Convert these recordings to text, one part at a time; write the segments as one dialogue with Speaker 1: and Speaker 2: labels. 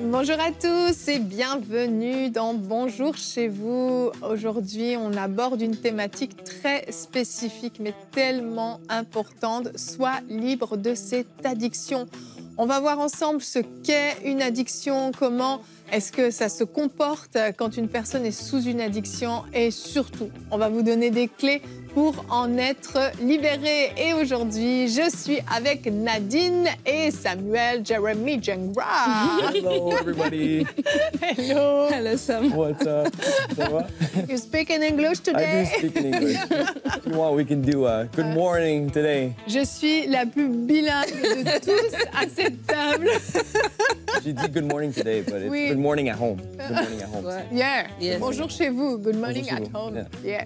Speaker 1: Bonjour à tous et bienvenue dans Bonjour chez vous. Aujourd'hui, on aborde une thématique très spécifique mais tellement importante. Sois libre de cette addiction. On va voir ensemble ce qu'est une addiction, comment est-ce que ça se comporte quand une personne est sous une addiction et surtout, on va vous donner des clés pour en être libéré. Et aujourd'hui, je suis avec Nadine et Samuel Jeremy Jengra.
Speaker 2: Hello, everybody.
Speaker 1: Hello.
Speaker 3: Hello, Sam.
Speaker 2: What's up? Ça va?
Speaker 1: You speak in English
Speaker 2: I
Speaker 1: today?
Speaker 2: do speak in English. If you want, we can do good morning today.
Speaker 1: Je suis la plus bilingue de tous à cette table.
Speaker 2: J'ai dit good morning today, but it's
Speaker 1: Oui.
Speaker 2: good morning at home. Good morning at home.
Speaker 3: Ouais.
Speaker 1: Yeah.
Speaker 3: Yes.
Speaker 1: Bonjour chez vous. Good morning
Speaker 2: Bonjour chez
Speaker 1: at
Speaker 2: vous.
Speaker 1: home.
Speaker 2: Yeah.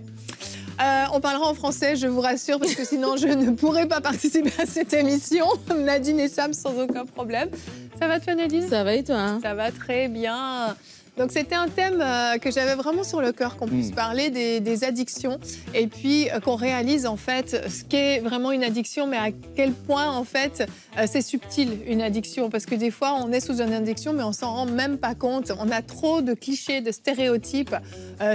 Speaker 1: Yeah. On parlera en français, je vous rassure, parce que sinon je ne pourrais pas participer à cette émission. Nadine et Sam sans aucun problème. Ça va toi, Nadine?
Speaker 3: Ça va et toi, hein?
Speaker 1: Ça va très bien. Donc c'était un thème que j'avais vraiment sur le cœur, qu'on puisse parler des addictions et puis qu'on réalise en fait ce qu'est vraiment une addiction, mais à quel point en fait c'est subtil une addiction, parce que des fois on est sous une addiction mais on s'en rend même pas compte. On a trop de clichés, de stéréotypes.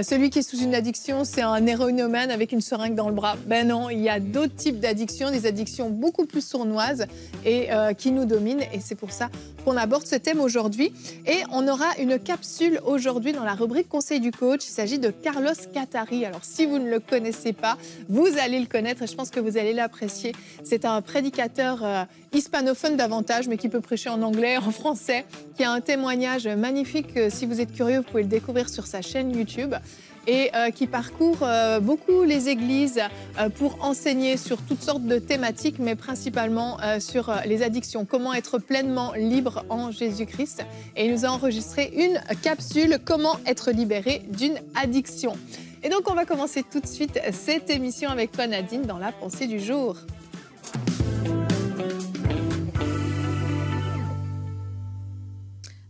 Speaker 1: Celui qui est sous une addiction, c'est un héroïnomane avec une seringue dans le bras. Ben non, il y a d'autres types d'addictions, des addictions beaucoup plus sournoises et qui nous dominent, et c'est pour ça qu'on aborde ce thème aujourd'hui. Et on aura une capsule aujourd'hui dans la rubrique Conseil du coach. Il s'agit de Carlos Catari. Alors, si vous ne le connaissez pas, vous allez le connaître et je pense que vous allez l'apprécier. C'est un prédicateur hispanophone davantage, mais qui peut prêcher en anglais, en français, qui a un témoignage magnifique. Si vous êtes curieux, vous pouvez le découvrir sur sa chaîne YouTube. Et qui parcourt beaucoup les églises pour enseigner sur toutes sortes de thématiques, mais principalement sur les addictions. Comment être pleinement libre en Jésus-Christ. Et il nous a enregistré une capsule « Comment être libéré d'une addiction ». Et donc, on va commencer tout de suite cette émission avec toi, Nadine, dans la pensée du jour.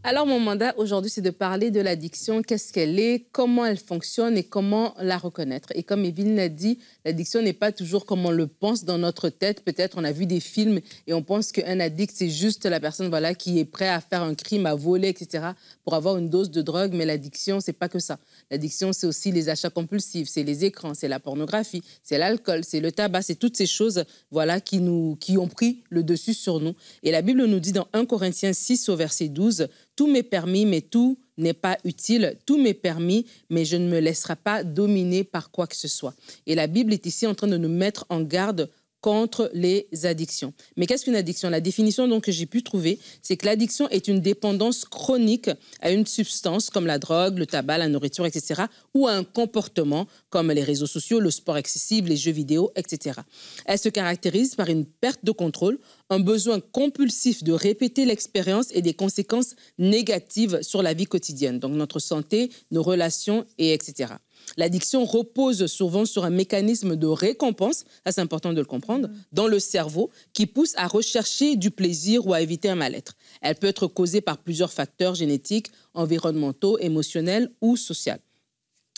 Speaker 3: Alors, mon mandat aujourd'hui, c'est de parler de l'addiction, qu'est-ce qu'elle est, comment elle fonctionne et comment la reconnaître. Et comme Evelyne l'a dit, l'addiction n'est pas toujours comme on le pense dans notre tête. Peut-être on a vu des films et on pense qu'un addict, c'est juste la personne voilà, qui est prête à faire un crime, à voler, etc., pour avoir une dose de drogue. Mais l'addiction, c'est pas que ça. L'addiction, c'est aussi les achats compulsifs, c'est les écrans, c'est la pornographie, c'est l'alcool, c'est le tabac, c'est toutes ces choses voilà, qui ont pris le dessus sur nous. Et la Bible nous dit dans 1 Corinthiens 6 au verset 12, « Tout m'est permis, mais tout n'est pas utile. Tout m'est permis, mais je ne me laisserai pas dominer par quoi que ce soit. » Et la Bible est ici en train de nous mettre en garde contre les addictions. Mais qu'est-ce qu'une addiction? La définition donc, que j'ai pu trouver, c'est que l'addiction est une dépendance chronique à une substance comme la drogue, le tabac, la nourriture, etc., ou à un comportement comme les réseaux sociaux, le sport excessif, les jeux vidéo, etc. Elle se caractérise par une perte de contrôle, un besoin compulsif de répéter l'expérience et des conséquences négatives sur la vie quotidienne, donc notre santé, nos relations, et etc. L'addiction repose souvent sur un mécanisme de récompense, ça c'est important de le comprendre, dans le cerveau, qui pousse à rechercher du plaisir ou à éviter un mal-être. Elle peut être causée par plusieurs facteurs génétiques, environnementaux, émotionnels ou sociaux.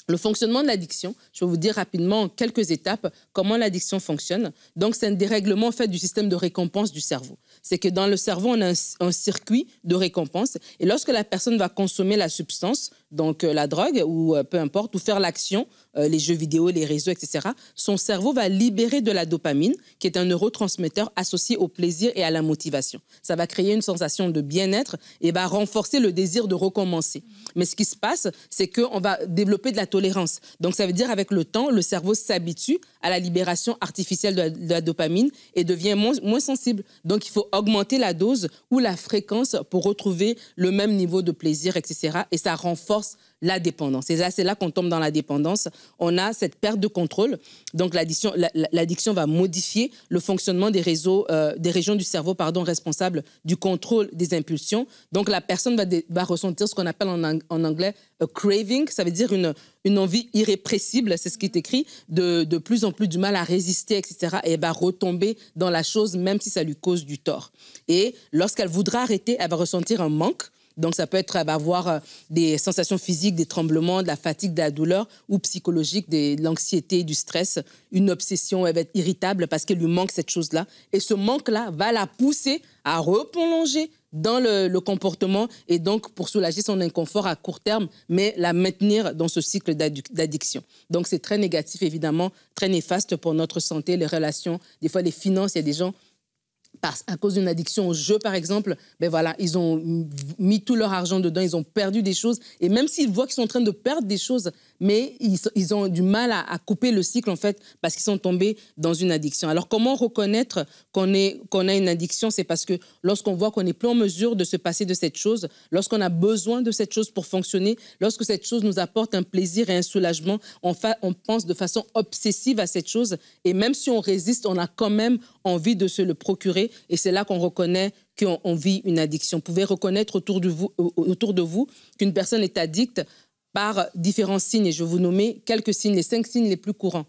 Speaker 3: Le fonctionnement de l'addiction, je vais vous dire rapidement en quelques étapes comment l'addiction fonctionne. Donc, c'est un dérèglement en fait, du système de récompense du cerveau. C'est que dans le cerveau, on a un circuit de récompense. Et lorsque la personne va consommer la substance, donc la drogue ou peu importe, ou faire l'action, les jeux vidéo, les réseaux, etc., son cerveau va libérer de la dopamine, qui est un neurotransmetteur associé au plaisir et à la motivation. Ça va créer une sensation de bien-être et va renforcer le désir de recommencer. Mais ce qui se passe, c'est qu'on va développer de la tolérance. Donc, ça veut dire avec le temps, le cerveau s'habitue à la libération artificielle de la dopamine et devient moins sensible. Donc, il faut augmenter la dose ou la fréquence pour retrouver le même niveau de plaisir, etc. Et ça renforce la dépendance. Et là, c'est là qu'on tombe dans la dépendance. On a cette perte de contrôle. Donc, l'addiction va modifier le fonctionnement des régions du cerveau responsables du contrôle des impulsions. Donc, la personne va ressentir ce qu'on appelle en anglais a craving. Ça veut dire une envie irrépressible, c'est ce qui est écrit, de plus en plus du mal à résister, etc. Et elle va retomber dans la chose, même si ça lui cause du tort. Et lorsqu'elle voudra arrêter, elle va ressentir un manque. Donc, ça peut être avoir des sensations physiques, des tremblements, de la fatigue, de la douleur, ou psychologique, de l'anxiété, du stress. Une obsession, elle va être irritable parce qu'elle lui manque cette chose-là. Et ce manque-là va la pousser à replonger dans le comportement et donc pour soulager son inconfort à court terme, mais la maintenir dans ce cycle d'addiction. Donc, c'est très négatif, évidemment, très néfaste pour notre santé, les relations, des fois les finances. Il y a des gens, à cause d'une addiction au jeu, par exemple, ben voilà, ils ont mis tout leur argent dedans, ils ont perdu des choses. Et même s'ils voient qu'ils sont en train de perdre des choses, mais ils ont du mal à couper le cycle, en fait, parce qu'ils sont tombés dans une addiction. Alors, comment reconnaître qu'on a une addiction? C'est parce que lorsqu'on voit qu'on n'est plus en mesure de se passer de cette chose, lorsqu'on a besoin de cette chose pour fonctionner, lorsque cette chose nous apporte un plaisir et un soulagement, on pense de façon obsessive à cette chose. Et même si on résiste, on a quand même envie de se le procurer. Et c'est là qu'on reconnaît qu'on vit une addiction. Vous pouvez reconnaître autour de vous qu'une personne est addicte par différents signes. Et je vais vous nommer quelques signes, les 5 signes les plus courants.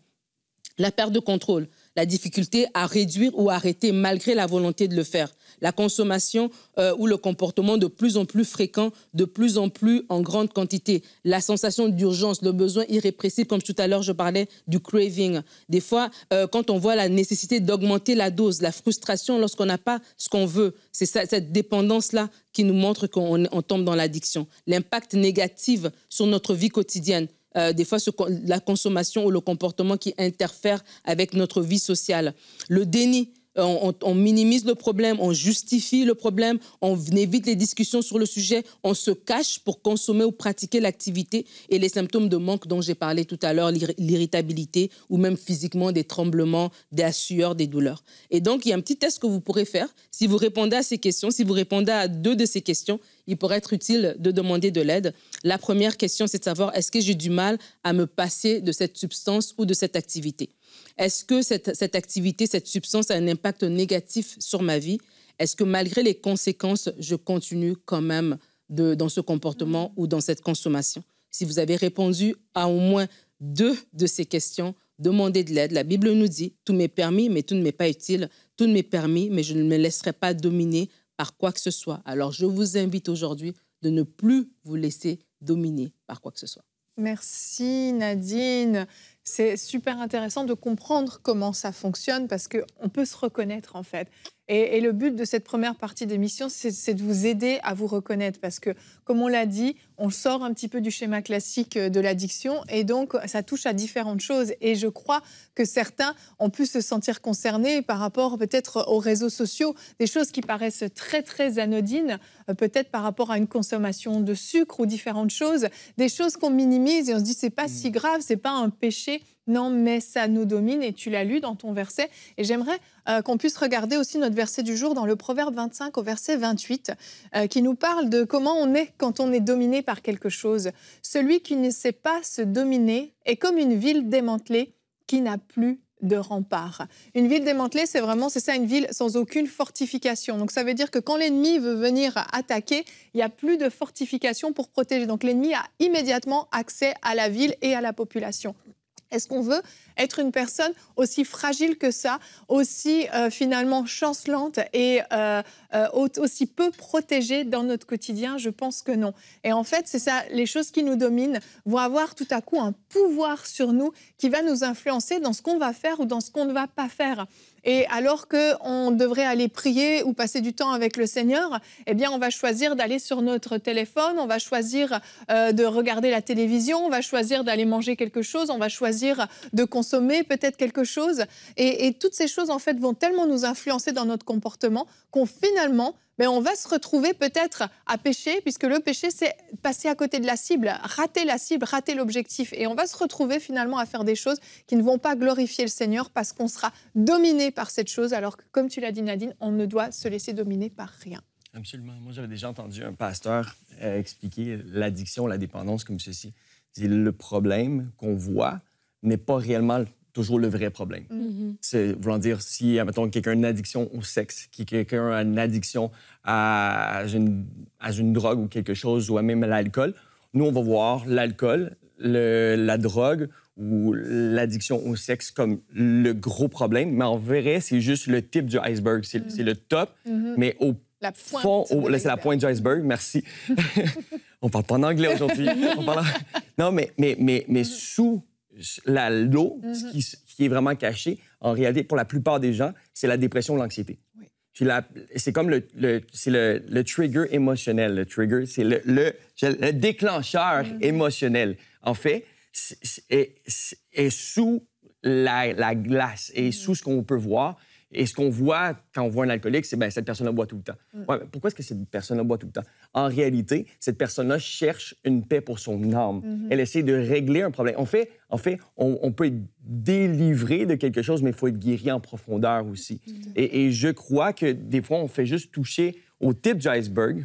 Speaker 3: La perte de contrôle, la difficulté à réduire ou arrêter malgré la volonté de le faire. La consommation ou le comportement de plus en plus fréquent, de plus en plus en grande quantité. La sensation d'urgence, le besoin irrépressible, comme tout à l'heure je parlais du craving. Des fois, quand on voit la nécessité d'augmenter la dose, la frustration lorsqu'on n'a pas ce qu'on veut, c'est cette dépendance-là qui nous montre qu'on tombe dans l'addiction. L'impact négatif sur notre vie quotidienne. Des fois, la consommation ou le comportement qui interfère avec notre vie sociale. Le déni, on minimise le problème, on justifie le problème, on évite les discussions sur le sujet, on se cache pour consommer ou pratiquer l'activité. Et les symptômes de manque dont j'ai parlé tout à l'heure, l'irritabilité ou même physiquement des tremblements, des sueurs, des douleurs. Et donc, il y a un petit test que vous pourrez faire. Si vous répondez à ces questions, si vous répondez à 2 de ces questions, il pourrait être utile de demander de l'aide. La première question, c'est de savoir, est-ce que j'ai du mal à me passer de cette substance ou de cette activité? Est-ce que cette activité, cette substance a un impact négatif sur ma vie? Est-ce que malgré les conséquences, je continue quand même dans ce comportement ou dans cette consommation? Si vous avez répondu à au moins 2 de ces questions, demandez de l'aide. La Bible nous dit, tout m'est permis, mais tout ne m'est pas utile. Tout m'est permis, mais je ne me laisserai pas dominer par quoi que ce soit. Alors, je vous invite aujourd'hui de ne plus vous laisser dominer par quoi que ce soit.
Speaker 1: Merci Nadine. C'est super intéressant de comprendre comment ça fonctionne parce qu'on peut se reconnaître en fait. Et le but de cette première partie d'émission, c'est de vous aider à vous reconnaître parce que, comme on l'a dit, on sort un petit peu du schéma classique de l'addiction et donc ça touche à différentes choses. Et je crois que certains ont pu se sentir concernés par rapport peut-être aux réseaux sociaux, des choses qui paraissent très très anodines, peut-être par rapport à une consommation de sucre ou différentes choses, des choses qu'on minimise et on se dit c'est pas si grave, c'est pas un péché. Non, mais ça nous domine et tu l'as lu dans ton verset. Et j'aimerais qu'on puisse regarder aussi notre verset du jour dans le Proverbe 25 au verset 28 qui nous parle de comment on est quand on est dominé par quelque chose. Celui qui ne sait pas se dominer est comme une ville démantelée qui n'a plus de remparts. Une ville démantelée, c'est ça, une ville sans aucune fortification. Donc ça veut dire que quand l'ennemi veut venir attaquer, il n'y a plus de fortification pour protéger. Donc l'ennemi a immédiatement accès à la ville et à la population. Est-ce qu'on veut être une personne aussi fragile que ça, aussi finalement chancelante et aussi peu protégée dans notre quotidien? Je pense que non. Et en fait, c'est ça, les choses qui nous dominent vont avoir tout à coup un pouvoir sur nous qui va nous influencer dans ce qu'on va faire ou dans ce qu'on ne va pas faire. Et alors qu'on devrait aller prier ou passer du temps avec le Seigneur, eh bien, on va choisir d'aller sur notre téléphone, on va choisir de regarder la télévision, on va choisir d'aller manger quelque chose, on va choisir de consommer peut-être quelque chose. Et toutes ces choses, en fait, vont tellement nous influencer dans notre comportement qu'on finalement, on va se retrouver peut-être à pécher, puisque le péché, c'est passer à côté de la cible, rater l'objectif. Et on va se retrouver finalement à faire des choses qui ne vont pas glorifier le Seigneur parce qu'on sera dominé par cette chose, alors que, comme tu l'as dit Nadine, on ne doit se laisser dominer par rien.
Speaker 2: Absolument. Moi, j'avais déjà entendu un pasteur expliquer l'addiction, la dépendance comme ceci. C'est le problème qu'on voit n'est pas réellement toujours le vrai problème.
Speaker 1: Mm-hmm.
Speaker 2: C'est voulant dire, si, admettons, quelqu'un a une addiction au sexe, quelqu'un a une addiction à une drogue ou quelque chose, ou même à l'alcool, nous, on va voir l'alcool, la drogue ou l'addiction au sexe comme le gros problème, mais en vrai, c'est juste le tip du iceberg. C'est le top, mais
Speaker 1: La pointe.
Speaker 2: C'est la pointe du iceberg, merci. On parle pas en anglais aujourd'hui. Non, mais sous l'eau, ce qui est vraiment caché, en réalité, pour la plupart des gens, c'est la dépression ou l'anxiété. Oui. C'est comme le trigger émotionnel. Le trigger, c'est le déclencheur émotionnel. En fait, est sous la glace et sous ce qu'on peut voir. Et ce qu'on voit quand on voit un alcoolique, c'est cette personne-là boit tout le temps. Ouais, pourquoi est-ce que cette personne-là boit tout le temps? En réalité, cette personne-là cherche une paix pour son âme. Elle essaie de régler un problème. En fait, on peut être délivré de quelque chose, mais il faut être guéri en profondeur aussi. Et je crois que des fois, on fait juste toucher au tip du iceberg,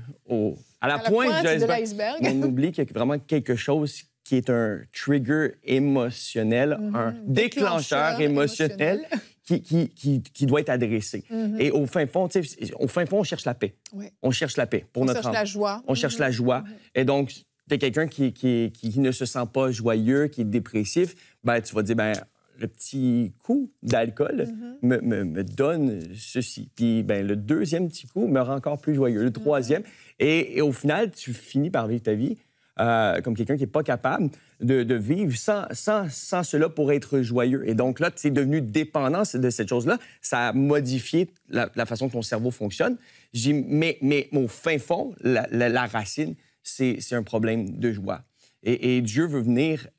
Speaker 2: à la pointe de l'iceberg. On oublie qu'il y a vraiment quelque chose qui est un trigger émotionnel, un déclencheur émotionnel. Qui doit être adressé. Et au fin fond, on cherche la paix. Oui. On cherche la paix pour notre âme. On cherche la joie. On cherche la joie. Et donc, tu es quelqu'un qui ne se sent pas joyeux, qui est dépressif, tu vas dire, le petit coup d'alcool me donne ceci. Puis, le deuxième petit coup me rend encore plus joyeux. Le troisième. Et au final, tu finis par vivre ta vie comme quelqu'un qui n'est pas capable de vivre sans cela pour être joyeux. Et donc là, tu es devenu dépendant de cette chose-là. Ça a modifié la façon que ton cerveau fonctionne. Mais au fin fond, la racine, c'est un problème de joie. Et Dieu veut venir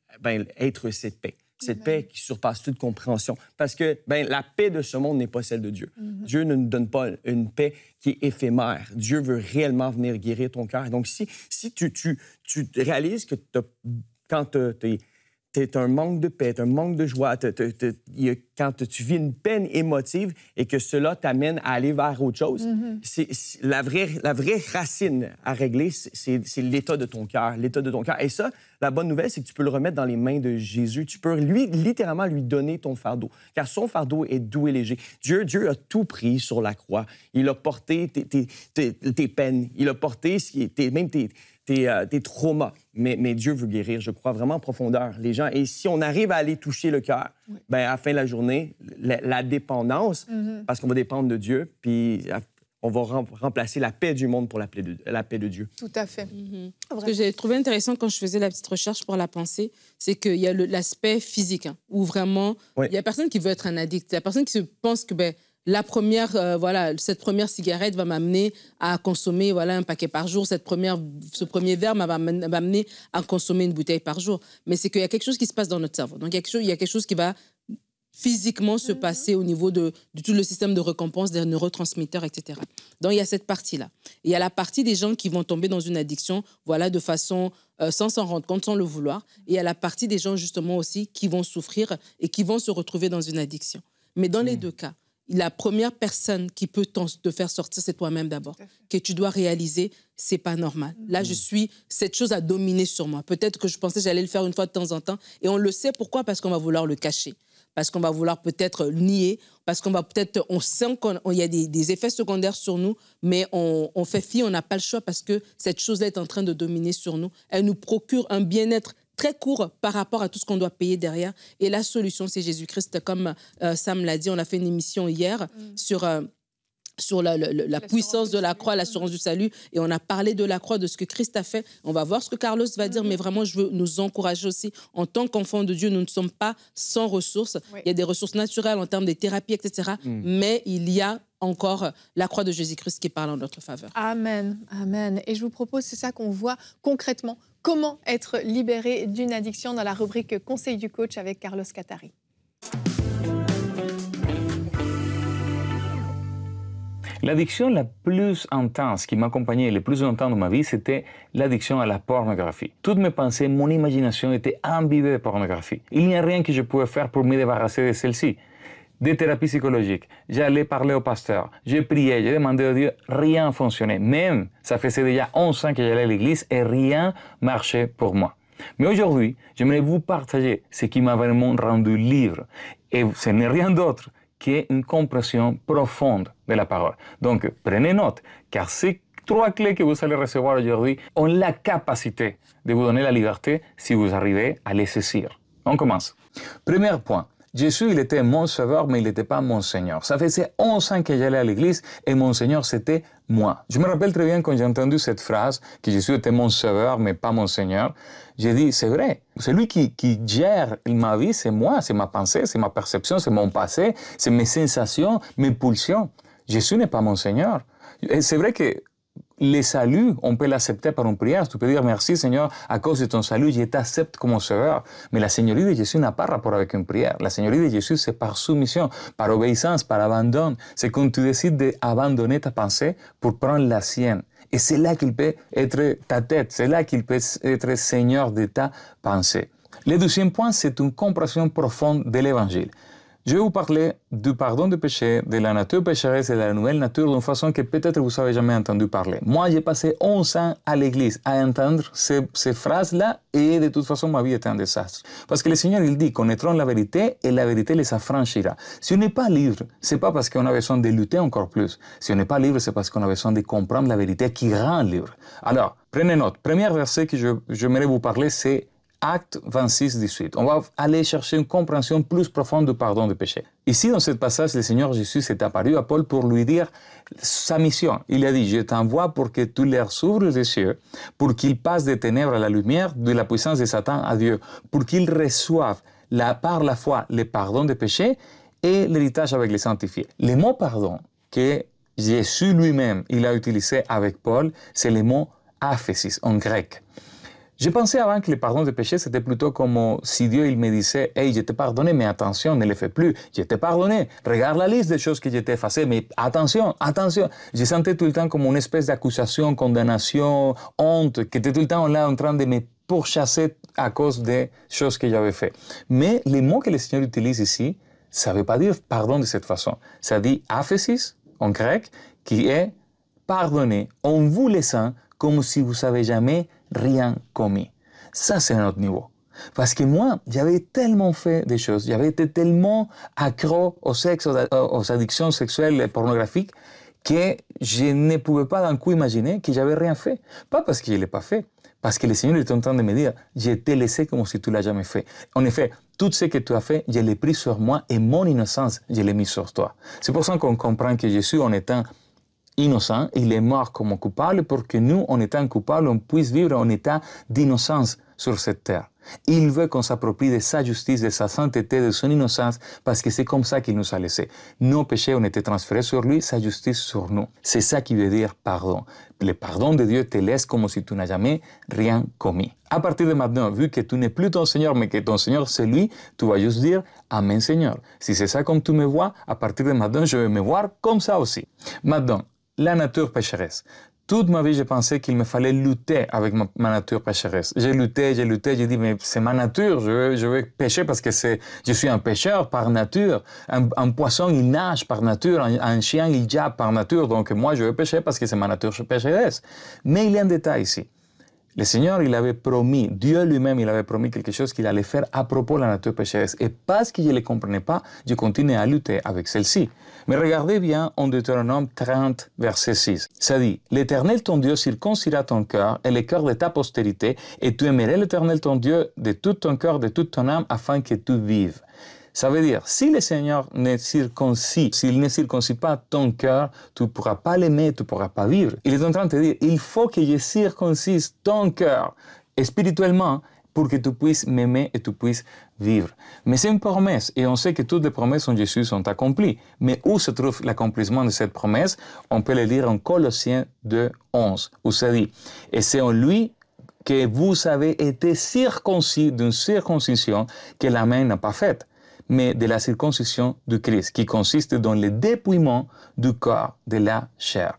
Speaker 2: être cette paix. Cette paix qui surpasse toute compréhension. Parce que la paix de ce monde n'est pas celle de Dieu. Dieu ne nous donne pas une paix qui est éphémère. Dieu veut réellement venir guérir ton cœur. Et donc, si tu réalises que quand tu as un manque de paix, un manque de joie, quand tu vis une peine émotive et que cela t'amène à aller vers autre chose, c'est la vraie racine à régler, c'est l'état de ton cœur, Et ça, la bonne nouvelle, c'est que tu peux le remettre dans les mains de Jésus. Tu peux littéralement lui donner ton fardeau, car son fardeau est doux et léger. Dieu a tout pris sur la croix. Il a porté tes peines. Il a porté même tes traumas. Mais Dieu veut guérir, je crois, vraiment en profondeur, les gens. Et si on arrive à aller toucher le cœur, à la fin de la journée, la dépendance, parce qu'on va dépendre de Dieu, puis on va remplacer la paix du monde pour la paix de Dieu.
Speaker 1: Tout à fait.
Speaker 3: Ce que j'ai trouvé intéressant quand je faisais la petite recherche pour la pensée, c'est qu'il y a l'aspect physique, où vraiment, il n'y a personne qui veut être un addict. Il n'y a personne qui se pense que cette première cigarette va m'amener à consommer un paquet par jour. Ce premier verre va m'amener à consommer une bouteille par jour. Mais c'est qu'il y a quelque chose qui se passe dans notre cerveau. Donc, il y a quelque chose qui va physiquement se passer au niveau de tout le système de récompense, des neurotransmetteurs, etc. Donc, il y a cette partie-là. Il y a la partie des gens qui vont tomber dans une addiction, de façon sans s'en rendre compte, sans le vouloir. Et il y a la partie des gens, justement, aussi, qui vont souffrir et qui vont se retrouver dans une addiction. Mais dans les deux cas, la première personne qui peut te faire sortir, c'est toi-même d'abord. Que tu dois réaliser, c'est pas normal. Là, cette chose a dominé sur moi. Peut-être que je pensais que j'allais le faire une fois de temps en temps. Et on le sait pourquoi? Parce qu'on va vouloir le cacher. Parce qu'on va vouloir peut-être nier. Parce on sent qu'il y a des effets secondaires sur nous, mais on fait fi, on n'a pas le choix parce que cette chose-là est en train de dominer sur nous. Elle nous procure un bien-être très court par rapport à tout ce qu'on doit payer derrière. Et la solution, c'est Jésus-Christ. Comme Sam l'a dit, on a fait une émission hier sur la puissance de la croix, l'assurance du salut. Et on a parlé de la croix, de ce que Christ a fait. On va voir ce que Carlos va dire, mais vraiment, je veux nous encourager aussi. En tant qu'enfants de Dieu, nous ne sommes pas sans ressources. Oui. Il y a des ressources naturelles en termes de thérapie, etc. Mais il y a encore la croix de Jésus-Christ qui parle en notre faveur.
Speaker 1: Amen, amen. Et je vous propose, c'est ça qu'on voit concrètement, comment être libéré d'une addiction dans la rubrique Conseil du coach avec Carlos Catari.
Speaker 4: L'addiction la plus intense qui m'accompagnait le plus longtemps dans ma vie, c'était l'addiction à la pornographie. Toutes mes pensées, mon imagination était imbibée de pornographie. Il n'y a rien que je pouvais faire pour me débarrasser de celle-ci. Des thérapies psychologiques, j'allais parler au pasteur, je priais, je demandais à Dieu, rien ne fonctionnait. Même, ça faisait déjà 11 ans que j'allais à l'église et rien marchait pour moi. Mais aujourd'hui, j'aimerais vous partager ce qui m'a vraiment rendu libre. Et ce n'est rien d'autre qu'une compréhension profonde de la parole. Donc, prenez note, car ces 3 clés que vous allez recevoir aujourd'hui ont la capacité de vous donner la liberté si vous arrivez à les saisir. On commence. Premier point, Jésus, il était mon sauveur, mais il n'était pas mon Seigneur. Ça faisait 11 ans que j'allais à l'église et mon Seigneur, c'était moi. Je me rappelle très bien quand j'ai entendu cette phrase, que Jésus était mon sauveur, mais pas mon Seigneur. J'ai dit, c'est vrai. C'est lui qui gère ma vie, c'est moi, c'est ma pensée, c'est ma perception, c'est mon passé, c'est mes sensations, mes pulsions. Jésus n'est pas mon Seigneur. Et c'est vrai que le salut, on peut l'accepter par une prière. Tu peux dire merci Seigneur, à cause de ton salut, je t'accepte comme sauveur. Mais la Seigneurie de Jésus n'a pas rapport avec une prière. La Seigneurie de Jésus, c'est par soumission, par obéissance, par abandon. C'est quand tu décides d'abandonner ta pensée pour prendre la sienne. Et c'est là qu'il peut être ta tête, c'est là qu'il peut être Seigneur de ta pensée. Le deuxième point, c'est une compréhension profonde de l'Évangile. Je vais vous parler du pardon du péché, de la nature pécheresse et de la nouvelle nature d'une façon que peut-être vous n'avez jamais entendu parler. Moi, j'ai passé 11 ans à l'église à entendre ces phrases-là et de toute façon, ma vie était un désastre. Parce que le Seigneur, il dit, connaîtront la vérité et la vérité les affranchira. Si on n'est pas libre, c'est pas parce qu'on a besoin de lutter encore plus. Si on n'est pas libre, c'est parce qu'on a besoin de comprendre la vérité qui rend libre. Alors, prenez note. Premier verset que j'aimerais vous parler, c'est Acte 26, 18. On va aller chercher une compréhension plus profonde du pardon du péché. Ici, dans ce passage, le Seigneur Jésus s'est apparu à Paul pour lui dire sa mission. Il a dit, je t'envoie pour que tu leur ouvres les yeux, pour qu'ils passent des ténèbres à la lumière, de la puissance de Satan à Dieu, pour qu'ils reçoivent par la foi le pardon des péchés et l'héritage avec les sanctifiés. Le mot pardon que Jésus lui-même il a utilisé avec Paul, c'est le mot aphésis en grec. Je pensais avant que le pardon des péchés, c'était plutôt comme si Dieu il me disait « Hey, je t'ai pardonné, mais attention, ne le fais plus. Je t'ai pardonné. Regarde la liste des choses que je t'ai effacées, mais attention, attention. » Je sentais tout le temps comme une espèce d'accusation, condamnation, honte, qui était tout le temps là en train de me pourchasser à cause des choses que j'avais faites. Mais les mots que le Seigneur utilise ici, ça ne veut pas dire pardon de cette façon. Ça dit aphésis, en grec, qui est pardonner en vous laissant comme si vous n'avez jamais rien commis. Ça, c'est un autre niveau. Parce que moi, j'avais tellement fait des choses, j'avais été tellement accro au sexe, aux addictions sexuelles et pornographiques, que je ne pouvais pas d'un coup imaginer que j'avais rien fait. Pas parce que je ne l'ai pas fait, parce que le Seigneur est en train de me dire, je t'ai laissé comme si tu ne l'as jamais fait. En effet, tout ce que tu as fait, je l'ai pris sur moi et mon innocence, je l'ai mis sur toi. C'est pour ça qu'on comprend que Jésus, en étant innocent, il est mort comme coupable pour que nous, en étant coupables, on puisse vivre en état d'innocence sur cette terre. Il veut qu'on s'approprie de sa justice, de sa sainteté, de son innocence, parce que c'est comme ça qu'il nous a laissés. Nos péchés ont été transférés sur lui, sa justice sur nous. C'est ça qui veut dire pardon. Le pardon de Dieu te laisse comme si tu n'as jamais rien commis. À partir de maintenant, vu que tu n'es plus ton Seigneur, mais que ton Seigneur c'est lui, tu vas juste dire « Amen Seigneur ». Si c'est ça comme tu me vois, à partir de maintenant, je vais me voir comme ça aussi. Maintenant, la nature pécheresse. Toute ma vie, j'ai pensé qu'il me fallait lutter avec ma nature pécheresse. J'ai lutté, j'ai dit, mais c'est ma nature, je veux pécher parce que je suis un pécheur par nature. Un poisson, il nage par nature, un chien, il jappe par nature, donc moi, je veux pécher parce que c'est ma nature pécheresse. Mais il y a un détail ici. Le Seigneur, il avait promis, Dieu lui-même, il avait promis quelque chose qu'il allait faire à propos de la nature pécheresse. Et parce que je ne le comprenais pas, je continuais à lutter avec celle-ci. Mais regardez bien en Deutéronome 30, verset 6. Ça dit, « L'Éternel ton Dieu circoncira ton cœur et le cœur de ta postérité, et tu aimerais l'Éternel ton Dieu de tout ton cœur, de toute ton âme, afin que tu vives. » Ça veut dire, si le Seigneur ne circoncis, s'il ne circoncis pas ton cœur, tu ne pourras pas l'aimer, tu ne pourras pas vivre. Il est en train de te dire, il faut que je circoncise ton cœur spirituellement pour que tu puisses m'aimer et tu puisses vivre. Mais c'est une promesse, et on sait que toutes les promesses en Jésus sont accomplies. Mais où se trouve l'accomplissement de cette promesse? On peut le lire en Colossiens 2, 11, où ça dit, « Et c'est en lui que vous avez été circoncis d'une circoncision que la main n'a pas faite, mais de la circoncision du Christ, qui consiste dans le dépouillement du corps de la chair. »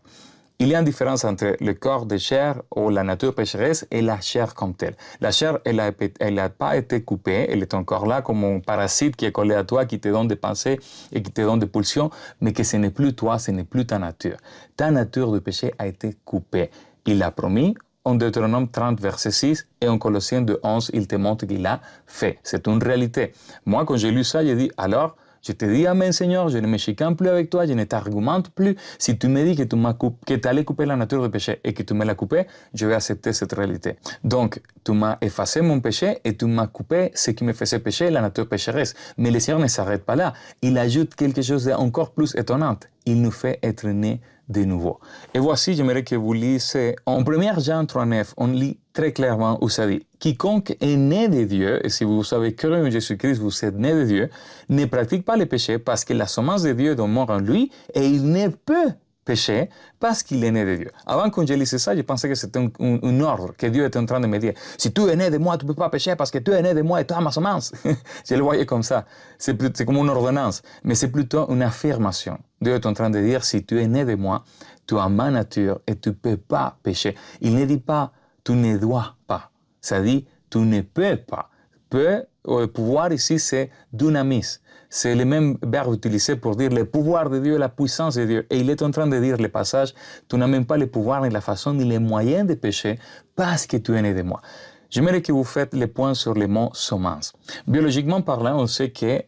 Speaker 4: Il y a une différence entre le corps de chair ou la nature pécheresse et la chair comme telle. La chair, elle n'a pas été coupée, elle est encore là comme un parasite qui est collé à toi, qui te donne des pensées et qui te donne des pulsions, mais que ce n'est plus toi, ce n'est plus ta nature. Ta nature de péché a été coupée. Il l'a promis en Deutéronome 30, verset 6, et en Colossiens 2, 11, il te montre qu'il l'a fait. C'est une réalité. Moi, quand j'ai lu ça, j'ai dit, alors, Je te dis Amen, Seigneur, je ne me chicane plus avec toi, je ne t'argumente plus. Si tu me dis que tu allais couper la nature du péché et que tu me l'as coupé, je vais accepter cette réalité. Donc, tu m'as effacé mon péché et tu m'as coupé ce qui me faisait pécher, la nature pécheresse. Mais le Seigneur ne s'arrête pas là. Il ajoute quelque chose d'encore plus étonnant. Il nous fait être nés de nouveau. Et voici, j'aimerais que vous lisez en 1 Jean 3,9, on lit très clairement où ça dit: quiconque est né de Dieu, et si vous savez cru en Jésus-Christ, vous êtes né de Dieu, ne pratique pas le péché parce que la semence de Dieu demeure en lui et il ne peut pécher parce qu'il est né de Dieu. Avant qu'on je lisais ça, je pensais que c'était un ordre, que Dieu était en train de me dire: si tu es né de moi, tu ne peux pas pécher parce que tu es né de moi et tu as ma semence. Je le voyais comme ça. C'est comme une ordonnance, mais c'est plutôt une affirmation. Dieu est en train de dire: si tu es né de moi, tu as ma nature et tu ne peux pas pécher. Il ne dit pas tu ne dois pas. Ça dit tu ne peux pas. Le pouvoir ici, c'est dunamis. C'est le même verbe utilisé pour dire le pouvoir de Dieu, la puissance de Dieu. Et il est en train de dire le passage: tu n'as même pas le pouvoir, ni la façon, ni les moyens de pécher parce que tu es né de moi. J'aimerais que vous faites le point sur le mot semence. Biologiquement parlant, on sait qu'un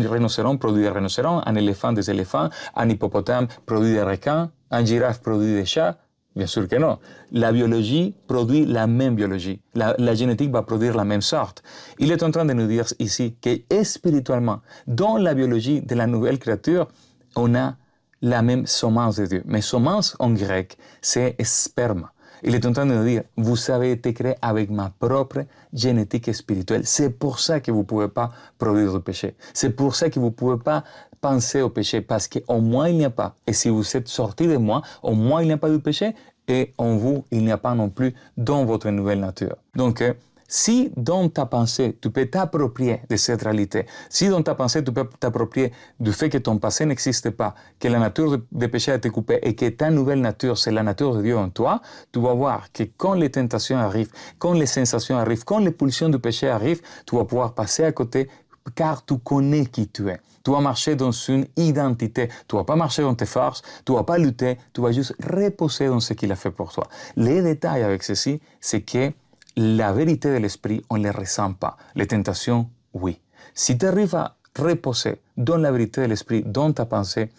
Speaker 4: rhinocéros produit des rhinocéros, un éléphant des éléphants, un hippopotame produit des requins, un girafe produit des chats. Bien sûr que non. La biologie produit la même biologie. La génétique va produire la même sorte. Il est en train de nous dire ici que spirituellement, dans la biologie de la nouvelle créature, on a la même semence de Dieu. Mais semence en grec, c'est sperme. Il est en train de nous dire: vous avez été créé avec ma propre génétique spirituelle. C'est pour ça que vous ne pouvez pas produire du péché. C'est pour ça que vous ne pouvez pas penser au péché, parce qu'au moins il n'y a pas. Et si vous êtes sorti de moi, au moins il n'y a pas de péché, et en vous, il n'y a pas non plus dans votre nouvelle nature. Donc, si dans ta pensée, tu peux t'approprier de cette réalité, si dans ta pensée, tu peux t'approprier du fait que ton passé n'existe pas, que la nature de péché a été coupée et que ta nouvelle nature, c'est la nature de Dieu en toi, tu vas voir que quand les tentations arrivent, quand les sensations arrivent, quand les pulsions du péché arrivent, tu vas pouvoir passer à côté car tu connais qui tu es. Tu vas marcher dans une identité. Tu ne vas pas marcher dans tes forces, tu ne vas pas lutter, tu vas juste reposer dans ce qu'il a fait pour toi. Les détails avec ceci, c'est que la vérité de l'esprit, on ne les ressent pas. Les tentations, oui. Si tu arrives à reposer dans la vérité de l'esprit, dans ta pensée,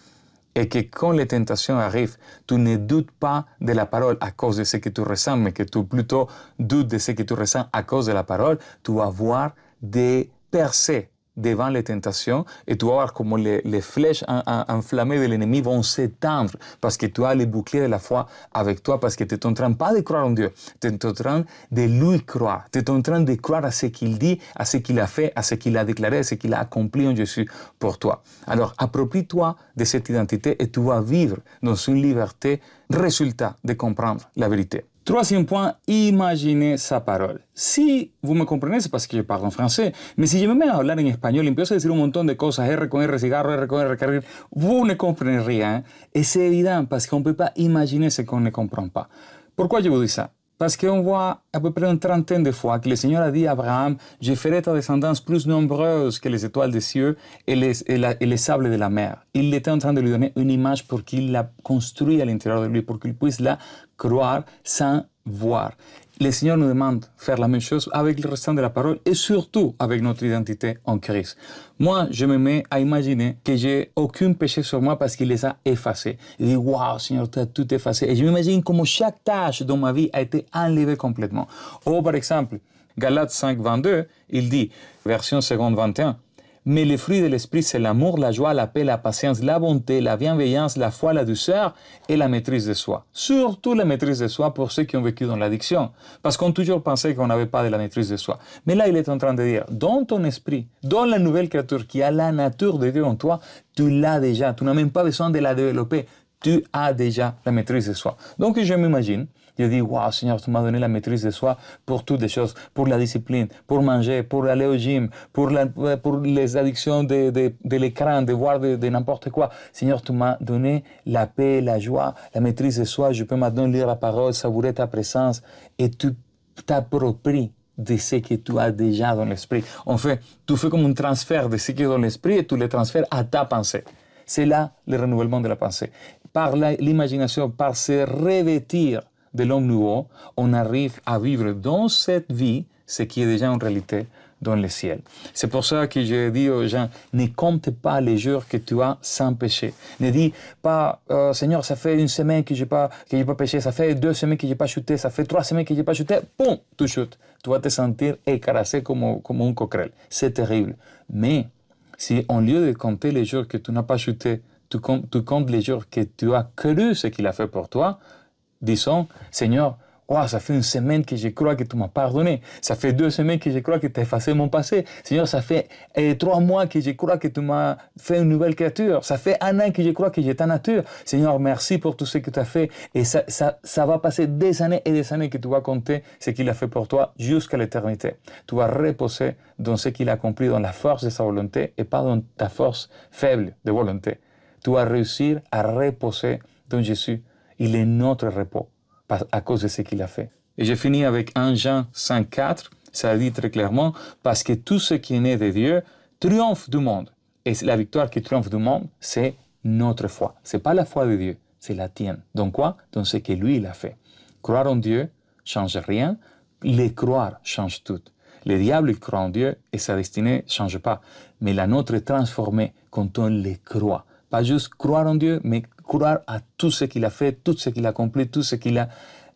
Speaker 4: et que quand les tentations arrivent, tu ne doutes pas de la parole à cause de ce que tu ressens, mais que tu plutôt doutes de ce que tu ressens à cause de la parole, tu vas voir des percées devant les tentations et tu vas voir comment les flèches enflammées de l'ennemi vont s'étendre parce que tu as les boucliers de la foi avec toi, parce que tu es en train pas de croire en Dieu, tu es en train de lui croire, tu es en train de croire à ce qu'il dit, à ce qu'il a fait, à ce qu'il a déclaré, à ce qu'il a accompli en Jésus pour toi. Alors approprie-toi de cette identité et tu vas vivre dans une liberté, résultat de comprendre la vérité. Troisième point, imaginez sa parole. Si vous me comprenez, c'est parce que je parle en français, mais si je me mets à hablar en español y empiezo a decir un montón de cosas, R con R, cigarro, R con R, carril, vous ne comprenez rien. Et c'est évident parce qu'on ne peut pas imaginer ce qu'on ne comprend pas. Pourquoi je vous dis ça? Parce qu'on voit à peu près une trentaine de fois que le Seigneur a dit à Abraham: je ferai ta descendance plus nombreuse que les étoiles des cieux et les sables de la mer. Il était en train de lui donner une image pour qu'il la construise à l'intérieur de lui, pour qu'il puisse la croire sans voir. Le Seigneur nous demande de faire la même chose avec le restant de la parole et surtout avec notre identité en Christ. Moi, je me mets à imaginer que j'ai aucun péché sur moi parce qu'il les a effacés. Je dis: waouh, Seigneur, tu as tout effacé. Et je m'imagine comment chaque tâche dans ma vie a été enlevée complètement. Ou par exemple, Galates 5, 22, il dit, version seconde 21, mais les fruits de l'esprit, c'est l'amour, la joie, la paix, la patience, la bonté, la bienveillance, la foi, la douceur et la maîtrise de soi. Surtout la maîtrise de soi pour ceux qui ont vécu dans l'addiction. Parce qu'on a toujours pensé qu'on n'avait pas de la maîtrise de soi. Mais là, il est en train de dire, dans ton esprit, dans la nouvelle créature qui a la nature de Dieu en toi, tu l'as déjà. Tu n'as même pas besoin de la développer. Tu as déjà la maîtrise de soi. Donc, je m'imagine, je dis: waouh, Seigneur, tu m'as donné la maîtrise de soi pour toutes les choses, pour la discipline, pour manger, pour aller au gym, pour les addictions de l'écran, de voir de n'importe quoi. Seigneur, tu m'as donné la paix, la joie, la maîtrise de soi. Je peux maintenant lire la parole, savourer ta présence et tu t'appropries de ce que tu as déjà dans l'esprit. En fait, tu fais comme un transfert de ce qui est dans l'esprit et tu le transfères à ta pensée. C'est là le renouvellement de la pensée. Par l'imagination, par se revêtir de l'homme nouveau, on arrive à vivre dans cette vie ce qui est déjà en réalité dans le ciel. C'est pour ça que je dis aux gens, ne compte pas les jours que tu as sans péché. Ne dis pas, Seigneur, ça fait une semaine que je n'ai pas péché, ça fait 2 semaines que je n'ai pas chuté, ça fait 3 semaines que je n'ai pas chuté, boum, tu chutes. Tu vas te sentir écrasé comme un coquerel. C'est terrible. Mais si au lieu de compter les jours que tu n'as pas chuté, tu comptes les jours que tu as cru ce qu'il a fait pour toi, disons, Seigneur, oh, ça fait une semaine que je crois que tu m'as pardonné. Ça fait 2 semaines que je crois que tu as effacé mon passé. Seigneur, ça fait 3 mois que je crois que tu m'as fait une nouvelle créature. Ça fait 1 an que je crois que j'ai ta nature. Seigneur, merci pour tout ce que tu as fait. Et ça va passer des années et des années que tu vas compter ce qu'il a fait pour toi jusqu'à l'éternité. Tu vas reposer dans ce qu'il a accompli, dans la force de sa volonté et pas dans ta force faible de volonté. Tu vas réussir à reposer dans Jésus. Il est notre repos à cause de ce qu'il a fait. Et je finis avec 1 Jean 5,4. Ça dit très clairement, parce que tout ce qui est né de Dieu triomphe du monde. Et la victoire qui triomphe du monde, c'est notre foi. Ce n'est pas la foi de Dieu, c'est la tienne. Donc quoi? Dans ce que lui, il a fait. Croire en Dieu ne change rien. Les croire change tout. Le diable, il croit en Dieu et sa destinée ne change pas. Mais la nôtre est transformée quand on les croit. Pas juste croire en Dieu, mais croire à tout ce qu'il a fait, tout ce qu'il a accompli, tout ce qu'il a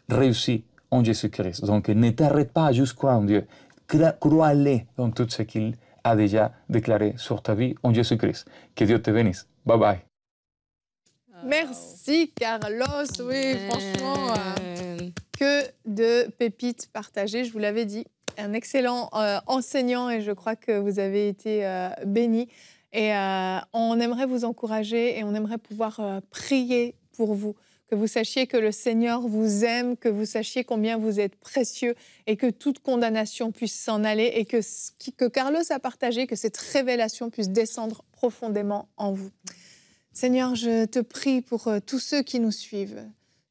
Speaker 4: réussi en Jésus-Christ. Donc, ne t'arrête pas à juste croire en Dieu. Crois-le dans tout ce qu'il a déjà déclaré sur ta vie en Jésus-Christ. Que Dieu te bénisse. Bye bye.
Speaker 1: Merci, Carlos. Oui, franchement, que de pépites partagées, je vous l'avais dit. Un excellent enseignant et je crois que vous avez été bénis. Et on aimerait vous encourager et on aimerait pouvoir prier pour vous, que vous sachiez que le Seigneur vous aime, que vous sachiez combien vous êtes précieux et que toute condamnation puisse s'en aller et que Carlos a partagé, que cette révélation puisse descendre profondément en vous. Seigneur, je te prie pour tous ceux qui nous suivent,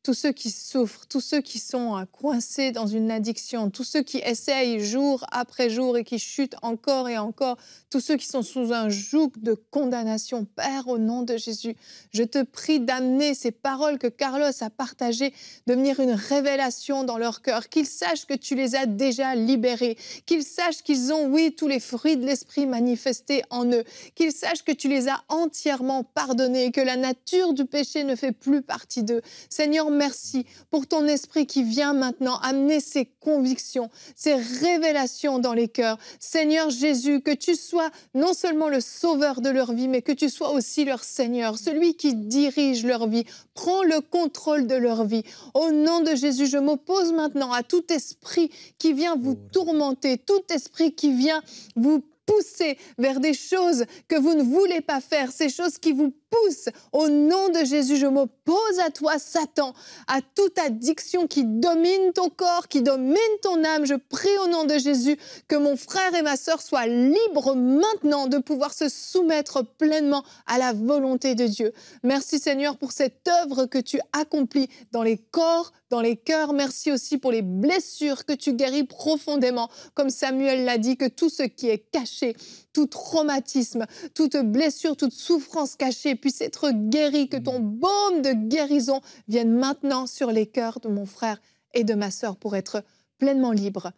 Speaker 1: tous ceux qui souffrent, tous ceux qui sont coincés dans une addiction, tous ceux qui essayent jour après jour et qui chutent encore et encore, tous ceux qui sont sous un joug de condamnation. Père, au nom de Jésus, je te prie d'amener ces paroles que Carlos a partagées, devenir une révélation dans leur cœur, qu'ils sachent que tu les as déjà libérés, qu'ils sachent qu'ils ont, oui, tous les fruits de l'esprit manifestés en eux, qu'ils sachent que tu les as entièrement pardonnés et que la nature du péché ne fait plus partie d'eux. Seigneur, merci pour ton esprit qui vient maintenant amener ces convictions, ces révélations dans les cœurs. Seigneur Jésus, que tu sois non seulement le sauveur de leur vie, mais que tu sois aussi leur Seigneur, celui qui dirige leur vie. Prends le contrôle de leur vie. Au nom de Jésus, je m'oppose maintenant à tout esprit qui vient vous tourmenter, tout esprit qui vient vous pousser vers des choses que vous ne voulez pas faire, ces choses qui vous poussent. Au nom de Jésus, je m'oppose à toi, Satan, à toute addiction qui domine ton corps, qui domine ton âme. Je prie au nom de Jésus que mon frère et ma sœur soient libres maintenant de pouvoir se soumettre pleinement à la volonté de Dieu. Merci Seigneur pour cette œuvre que tu accomplis dans les corps, dans les cœurs. Merci aussi pour les blessures que tu guéris profondément. Comme Samuel l'a dit, que tout ce qui est caché, tout traumatisme, toute blessure, toute souffrance cachée puisse être guéri, que ton baume de guérison vienne maintenant sur les cœurs de mon frère et de ma sœur pour être pleinement libre.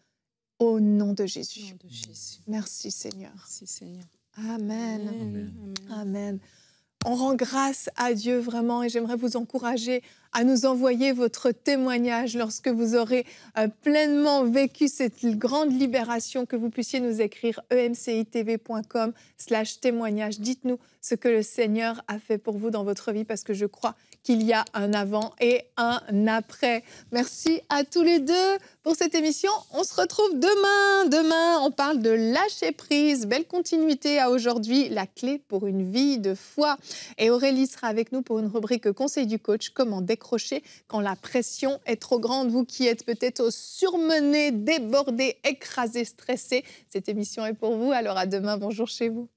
Speaker 1: Au nom de Jésus.
Speaker 3: Au nom de Jésus.
Speaker 1: Merci Seigneur.
Speaker 3: Merci Seigneur.
Speaker 1: Amen.
Speaker 3: Amen.
Speaker 1: Amen. On rend grâce à Dieu vraiment et j'aimerais vous encourager à nous envoyer votre témoignage lorsque vous aurez pleinement vécu cette grande libération, que vous puissiez nous écrire emcitv.com/témoignage. Dites-nous ce que le Seigneur a fait pour vous dans votre vie parce que je crois qu'il y a un avant et un après. Merci à tous les deux pour cette émission. On se retrouve demain. Demain, on parle de lâcher prise. Belle continuité à aujourd'hui. La clé pour une vie de foi. Et Aurélie sera avec nous pour une rubrique Conseil du coach. Comment décrocher quand la pression est trop grande. Vous qui êtes peut-être surmené, débordé, écrasé, stressé. Cette émission est pour vous. Alors à demain. Bonjour chez vous.